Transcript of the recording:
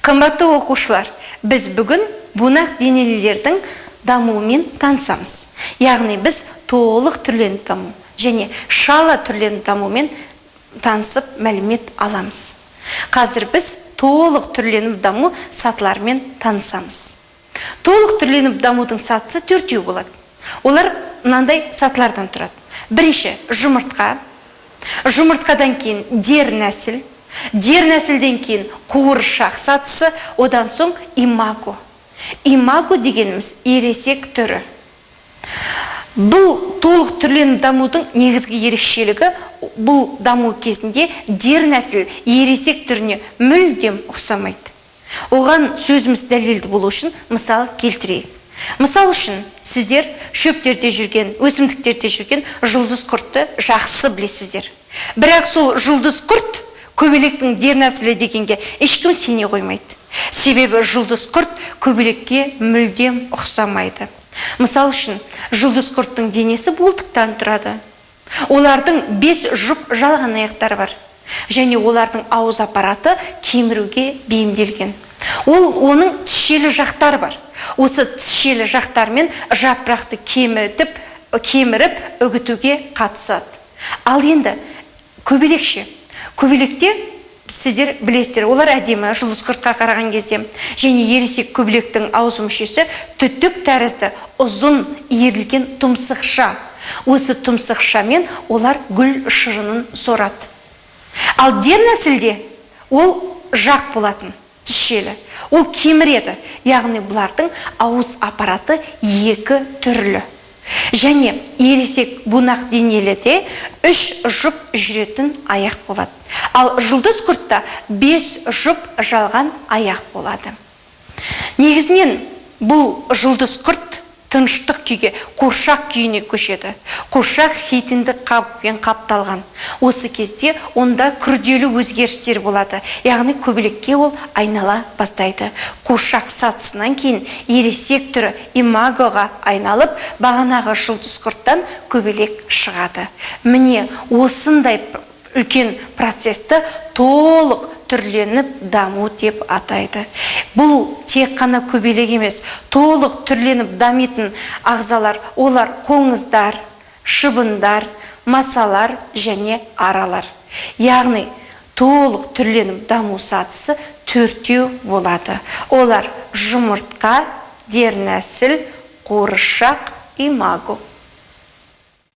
Қымбатты оқушылар, біз бүгін бунақ денелілердің дамуымен танысамыз. Яғни біз толық түрленіп даму және шала түрленіп дамумен танысып мәлімет аламыз. Қазір біз толық түрленіп даму сатыларымен танысамыз. Толық түрленіп дамудың сатысы төртеу болады. Олар мынандай сатылардан тұрады. Бірінші жұмыртқа, жұмыртқадан кейін дернәсіл, дернәсілден кейін қуыршақ сатысы, одан соң имаго. Имаго дегеніміз ересек түрі. Бұл толық түрленіп дамудың негізгі ерекшелігі, бұл даму кезінде дернәсіл ересек түріне мүлдем ұқсамайды. Оған сөзіміз дәлелді болу үшін мысал келтірейік. Мысал үшін сіздер шөптерде жүрген, өсімдіктерде жүрген жұлдыз құртты жақсы білесіздер. Бірақ сол жұлдыз құрт көбелектің дернәсілі дегенге ешкім сене қоймайды. Себебі жұлдыз құрт көбелекке мүлдем ұқсамайды. Мысал үшін жұлдыз құрттың денесі буылтықтан тұрады. Олардың 5 жұп жалған аяқтары бар. Және олардың ауыз аппараты кеміруге бейімделген. Оның тісшелі жақтары бар. Осы тісшелі жақтармен жапырақты кеміріп үгітуге қатысады. Ал енді көбелекше. Көбелекте сіздер білесіздер, олар әдемі жұлдыз құртқа қараған кезде, және ересек көбелектің ауыз мүшесі түтік тәрізді ұзын иірілген тұмсықша. Осы тұмсықшамен олар гүл шырынын сорады. Ал дернәсілде ол жақ болатын, тісшелі. Ол кеміреді. Яғни бұлардың ауыз аппараты екі түрлі. Және ересек бунақ денеліде 3 жұп жүретін аяқ болады. Ал жұлдыз құртта 5 жұп жалған аяқ болады. Негізінен бұл жұлдыз құрт тыныштық күйге, қуыршақ күйіне көшеді. Қуыршақ хитіндік қабықпен қапталған. Осы кезде онда күрделі өзгерістер болады. Яғни көбелекке ол айнала бастайды. Қуыршақ сатысынан кейін ересек түрі имагоға айналып, бағанағы жұлдыз құрттан көбелек шығады. Міне осындай үлкен процесті толық түрленіп даму деп атайды. Бұл тек қана көбелек емес, толық түрленіп дамитын ағзалар, олар қоңыздар, шыбындар, масалар және аралар. Яғни толық түрленіп даму сатысы 4 болады. Олар жұмыртқа, дернәсіл, қуыршақ, имаго.